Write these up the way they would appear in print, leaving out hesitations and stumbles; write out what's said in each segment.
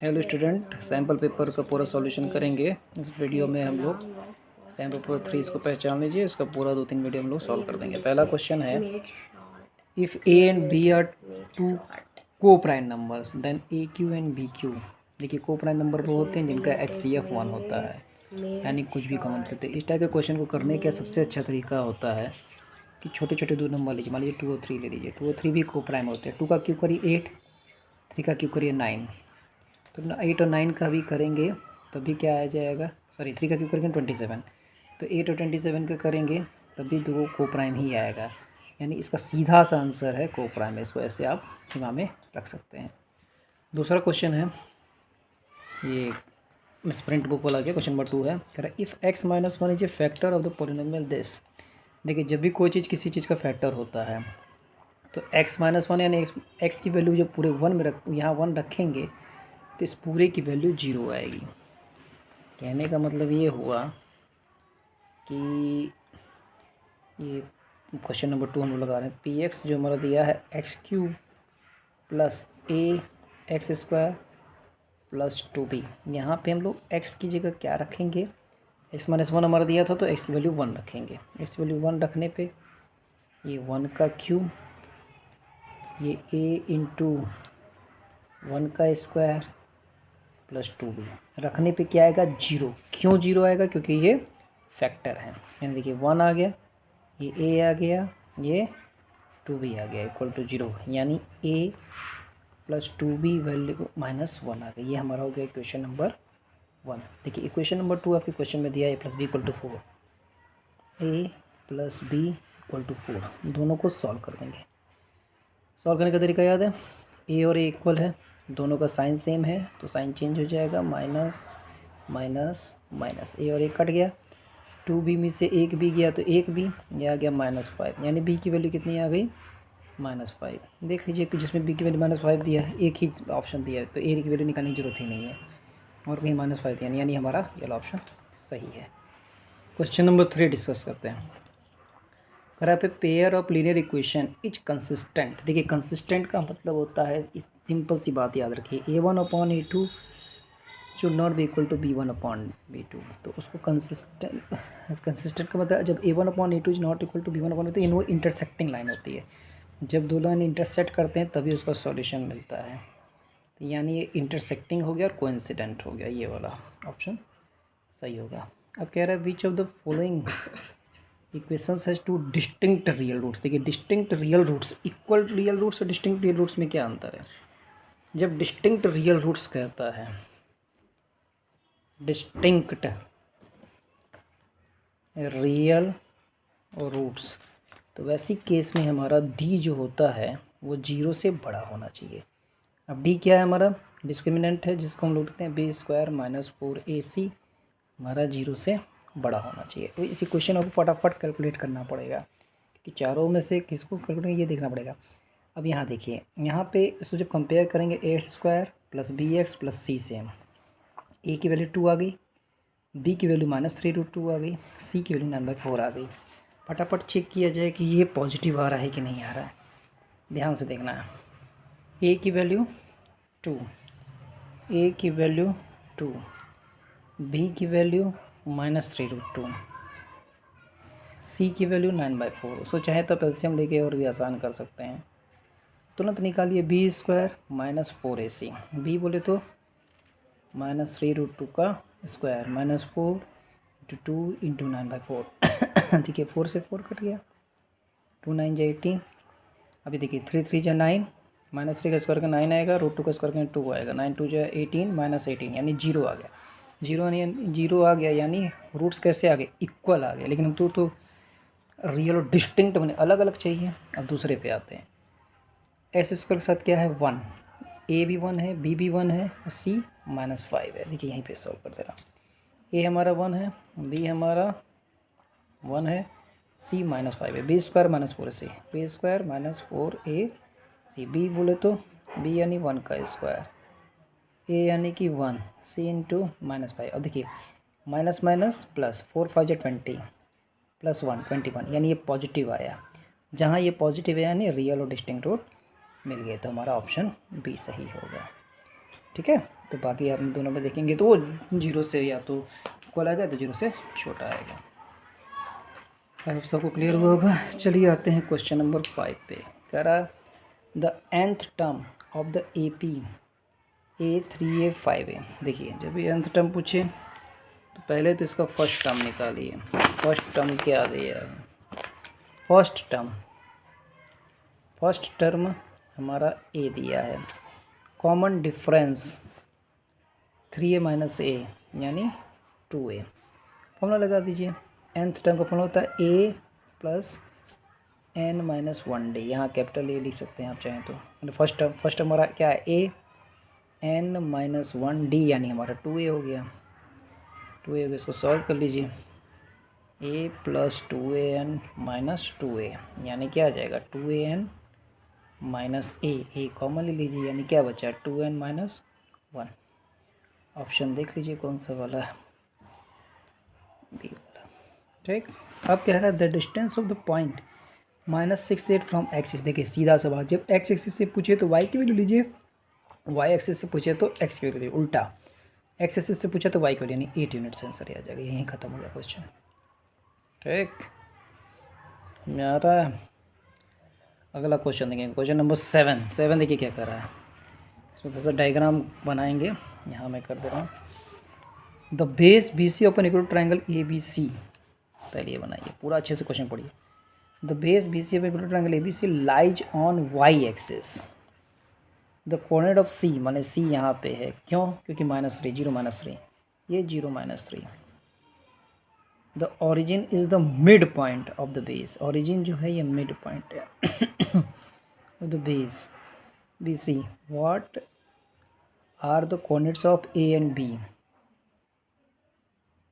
Hello student, sample paper का पूरा solution करेंगे। इस वीडियो में हम लोग सैम्पल पेपर 3 इसको पहचान लीजिए। इसका पूरा 2-3 वीडियो हम लोग सॉल्व कर देंगे। पहला क्वेश्चन है, if A and B are two coprime numbers then A Q and B Q. देखिए, को प्राइम नंबर वो होते हैं जिनका HCF 1 होता है, यानी कुछ भी कॉमन करते हैं। इस टाइप के क्वेश्चन को करने का सबसे अच्छा तरीका होता है कि छोटे छोटे दो नंबर लीजिए। मान लीजिए 2 और 3 ले लीजिए। 2 और 3 भी को प्राइम होते हैं। 2 का क्यू करिए 8, 3 का क्यू करिए 9। तो 8 और 9 का भी करेंगे तभी क्या आ जाएगा, सॉरी 3 का क्यूब करेंगे 27। तो 8 और 27 का करेंगे तभी दो को प्राइम ही आएगा, यानी इसका सीधा सा आंसर है को प्राइम है। इसको ऐसे आप दिमाग में रख सकते हैं। दूसरा क्वेश्चन है, ये स्प्रिंट बुक वाला गया। क्वेश्चन नंबर 2 है, कह रहा if x minus 1 is a factor of the polynomial this. देखिए, जब भी कोई चीज़ किसी चीज़ का फैक्टर होता है तो x माइनस 1 यानी x की वैल्यू जब पूरे 1 में यहाँ 1 रखेंगे तो इस पूरे की वैल्यू 0 आएगी। कहने का मतलब ये हुआ कि ये क्वेश्चन नंबर 2 हम लोग लगा रहे हैं। पी एक्स जो हमारा दिया है x³ प्लस ए एक्स स्क्वायर प्लस 2b। यहाँ पे हम लोग x की जगह क्या रखेंगे, x माइनस 1 हमारा दिया था तो x की वैल्यू 1 रखेंगे। x की वैल्यू 1 रखने पे ये 1 का क्यूब, ये a इंटू 1 का स्क्वायर प्लस 2b रखने पे क्या आएगा, 0। क्यों 0 आएगा, क्योंकि ये फैक्टर है। यानी देखिए 1 आ गया, ये a आ गया, ये 2b आ गया इक्वल टू 0, यानी a plus 2b value minus 1 आ गई। ये हमारा हो गया इक्वेशन नंबर 1। देखिए इक्वेशन नंबर 2 आपके क्वेश्चन में दिया है a plus B equal to 4, a plus B equal to 4। दोनों को सॉल्व कर देंगे। सॉल्व करने का तरीका याद है, a और a इक्वल है, दोनों का साइन सेम है तो साइन चेंज हो जाएगा, माइनस माइनस माइनस, a और a कट गया। 2b में से एक भी गया तो एक भी, ये आ गया -5, यानी b की वैल्यू कितनी आ गई, -5। देख लीजिए कि जिसमें b की वैल्यू -5 दिया है, एक ही ऑप्शन दिया है तो a की वैल्यू निकालने की जरूरत ही नहीं है, और कहीं -5 दिया, यानी हमारा ये वाला ऑप्शन सही है। क्वेश्चन नंबर 3 डिस्कस करते हैं। अगर आप pair of linear equation is consistent. देखिए, कंसिस्टेंट का मतलब होता है, इस सिंपल सी बात याद रखिए, a1/a2 should not be equal to b1/b2। तो उसको कंसिस्टेंट का मतलब जब a1/a2 is not equal to b1/a2 तो इनको इंटरसेक्टिंग लाइन होती है। जब दो लाइन इंटरसेक्ट करते हैं तभी उसका सॉल्यूशन मिलता है। तो यानी ये इंटरसेक्टिंग हो गया और कोइंसिडेंट हो गया, ये वाला ऑप्शन सही होगा। अब कह रहा है which of the following equations has two distinct real roots. देखिए, distinct real roots, equal real roots और डिस्टिंक्ट रियल रूट्स में क्या अंतर है। जब डिस्टिंक्ट रियल रूट्स कहता है, डिस्टिंक्ट रियल रूट्स, तो वैसी केस में हमारा डी जो होता है वो 0 से बड़ा होना चाहिए। अब डी क्या है, हमारा डिस्क्रिमिनेंट है जिसको हम लोग लिखते हैं b² - 4ac, हमारा 0 से बड़ा होना चाहिए। तो इस इक्वेशन को फटाफट कैलकुलेट करना पड़ेगा कि चारों में से किसको कैलकुलेट, ये देखना पड़ेगा। अब यहाँ देखिए, यहाँ पे इसको जब कंपेयर करेंगे a² plus bx plus c से, a की वैल्यू 2 आ गई, b की वैल्यू -3√2 आ गई, c की वैल्यू 9/4 आ गई। फटाफट चेक किया जाए कि ये पॉजिटिव आ रहा है कि नहीं आ रहा है। ध्यान से देखना है, a की वैल्यू 2, a की वैल्यू 2, b की वैल्यू -3√2, c की वैल्यू 9/4। उसको चाहे तो एलसीएम लेके और भी आसान कर सकते हैं। तुरंत निकालिए b² - 4ac, b बोले तो -3√2 का स्क्वायर -4 × 2 × 9/4। देखिए 4 से 4 कट गया, 2 9 जा 18। अभी देखिए 3 3 जा 9, -3 का स्क्वायर का 9 आएगा, √2 का स्क्वायर का 2 आएगा, 9 2 जा 18 -18, यानी 0 आ गया। 0 आ गया, यानी रूट्स कैसे आ गए, इक्वल आ गए। लेकिन हम तो रियल और डिस्टिंक्ट बने, अलग अलग चाहिए। अब दूसरे पे आते हैं, एस स्क्वायर के साथ क्या है 1, ए भी 1 है, बी भी 1 है, सी -5 है। देखिए यहीं पे सॉल्व कर दे रहा हूँ, ए हमारा 1 है, बी हमारा 1 है, सी -5 है। b² - 4ac, b² - 4ac, b बोले तो b यानी 1 का स्क्वायर, a यानी कि 1, c इंटू -5। अब देखिए माइनस माइनस प्लस, 4 5 जा 20 प्लस 1 21, यानी ये पॉजिटिव आया। जहाँ ये पॉजिटिव है यानी रियल और डिस्टिंक्ट रूट मिल गए, तो हमारा ऑप्शन बी सही होगा। ठीक है। तो बाकी आप दोनों में देखेंगे तो वो 0 से या तो इक्वल आएगा तो 0 से छोटा आएगा। अब सबको क्लियर हुआ होगा। चलिए आते हैं क्वेश्चन नंबर 5 पे। कह रहा the nth term of the AP A3A5A। देखिए जब ये nth टर्म पूछे तो पहले तो इसका फर्स्ट टर्म निकालिए। फर्स्ट टर्म क्या दिया है? फर्स्ट टर्म हमारा A दिया है। Common difference 3A minus A यानी 2A। फॉर्मूला लगा दीजिए। nth टर्म का फॉर्मूला होता है A plus n minus 1D। यहाँ कैपिटल A लिख सकते हैं आप चाहें तो। फर्स्ट टर्म हमारा क्या है? A n माइनस 1D यानी हमारा 2A हो गया। 2A हो गया, इसको सॉल्व कर लीजिए। A plus 2AN minus 2A यानी क्या आ जाएगा? 2AN माइनस A कॉमन ले लीजिए यानी क्या बचा? 2N minus 1। ऑप्शन देख लीजिए कौन सा वाला है? बी वाला। ठीक। अब कह रहा है the distance of the point -6 8 from axis. देखिए सीधा सवाल, जब एक्स एक्सिस से पूछे तो वाई की वैल्यू लीजिए, वाई एक्सिस से पूछे तो एक्स की वैल्यू, उल्टा एक्स एक्सिस से पूछा तो वाई की वैल्यू, यानी 8 यूनिट से आंसर आ जाएगा। यहीं खत्म हो गया क्वेश्चन। ठीक, समझ आ रहा है? अगला क्वेश्चन देखेंगे, क्वेश्चन नंबर 7 देखिए क्या कर रहा है। इसमें थोड़ा सा डायग्राम बनाएंगे, यहाँ मैं कर दे रहा हूँ। The base BC open equal triangle ABC। पहले ये बनाइए, पूरा अच्छे से क्वेश्चन पढ़िए। The base BC open equal triangle ABC lies on Y axis. The coordinate of C, माने C यहाँ पे है, क्यों? क्योंकि -3, 0 -3, ये 0 -3। The origin is the mid point of the base. Origin जो है ये मिड पॉइंट है of the base BC। What are the coordinates of A and B?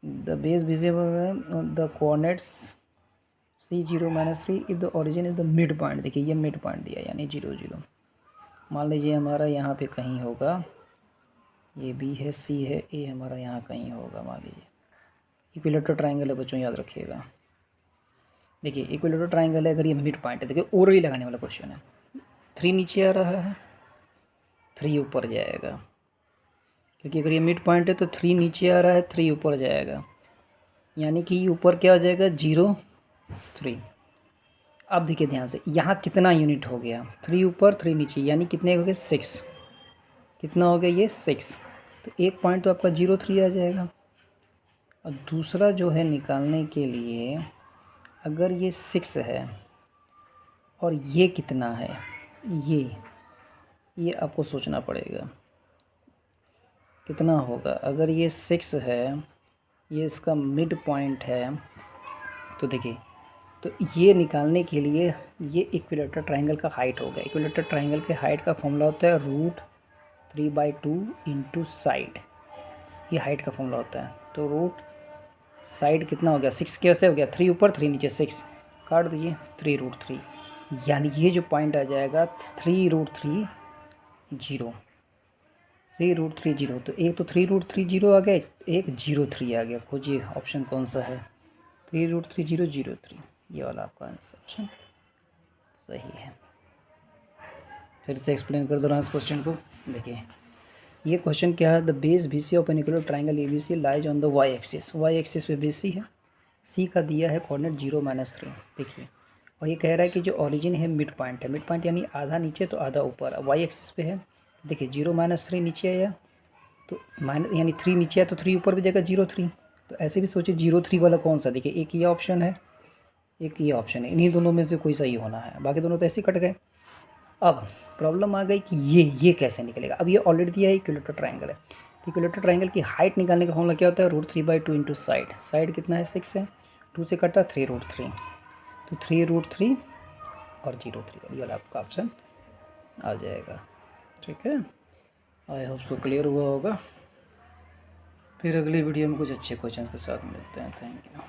The base BC the coordinates C 0 -3 if the origin is the mid point. देखिए ये mid point दिया यानी 0 0। मान लीजिए हमारा यहाँ पे कहीं होगा, ये B है, C है, A हमारा यहाँ कहीं होगा। मान लीजिए इक्विलेटरल ट्राइंगल है बच्चों, याद रखिएगा। देखिए इक्विलेटरल ट्राइंगल है, अगर ये मिड पॉइंट है, देखिए ओरली लगाने वाला क्वेश्चन है। 3 नीचे आ रहा है, 3 ऊपर जाएगा, क्योंकि अगर ये मिड पॉइंट है तो 3 नीचे आ रहा है, 3 ऊपर जाएगा, यानी कि ऊपर क्या हो जाएगा? 0 3। अब देखिए ध्यान से, यहाँ कितना यूनिट हो गया? 3 ऊपर 3 नीचे, यानी कितने हो गए? 6। कितना हो गया? ये 6। तो एक पॉइंट तो आपका 0 3 आ जाएगा। और दूसरा जो है निकालने के लिए, अगर ये 6 है और ये कितना है, ये आपको सोचना पड़ेगा कितना होगा। अगर ये 6 है, ये इसका मिड पॉइंट है, तो देखिए, तो ये निकालने के लिए ये इक्विलेटरल ट्राइंगल का हाइट होगा। इक्विलेटरल ट्राइंगल के हाइट का फॉर्मूला होता है √3/2 इंटू साइड। ये हाइट का फॉर्मूला होता है। तो रूट साइड कितना हो गया? 6 कैसे हो गया? 3 ऊपर 3 नीचे, 6 काट दीजिए, 3√3, यानी ये जो पॉइंट आ जाएगा 3√3 0। 3√3 0। तो एक तो 3√3 0 आ गया, एक 0 3 आ गया। खोजिए ऑप्शन कौन सा है? 3√3 0 0 3, ये वाला आपका आंसर ऑप्शन सही है। फिर से एक्सप्लेन कर दो रहा इस क्वेश्चन को। देखिए ये क्वेश्चन क्या है? The base BC of an equilateral triangle ABC lies on the Y axis. Y axis पे BC है, C का दिया है कोऑर्डिनेट 0 -3। देखिए, और ये कह रहा है कि जो ओरिजिन है मिड पॉइंट है। मिड पॉइंट यानी आधा नीचे तो आधा ऊपर। Y एक्सिस पे है, देखिए 0 -3 नीचे आया, तो माइनस यानी 3 नीचे आया तो 3 ऊपर भी जाएगा 0 3। तो ऐसे भी सोचिए 0 3 वाला कौन सा? देखिए एक ये ऑप्शन है, एक ये ऑप्शन है, इन्हीं दोनों में से कोई सही होना है, बाकी दोनों तो ऐसे ही कट गए। अब प्रॉब्लम आ गई कि ये कैसे निकलेगा। अब ये ऑलरेडी दिया है इक्विलेटरल ट्राइंगल है, तो इक्विलेटरल ट्राइंगल की हाइट निकालने का फॉर्मूला क्या होता है? √3/2 इंटू साइड। साइड कितना है? 6 है, 2 से कटा 3√3, तो 3√3 और 0 3, ये वाला आपका ऑप्शन आ जाएगा। ठीक है, आई होप सो क्लियर हुआ होगा। फिर अगली वीडियो में कुछ अच्छे क्वेश्चन के साथ मिलते हैं। Thank you.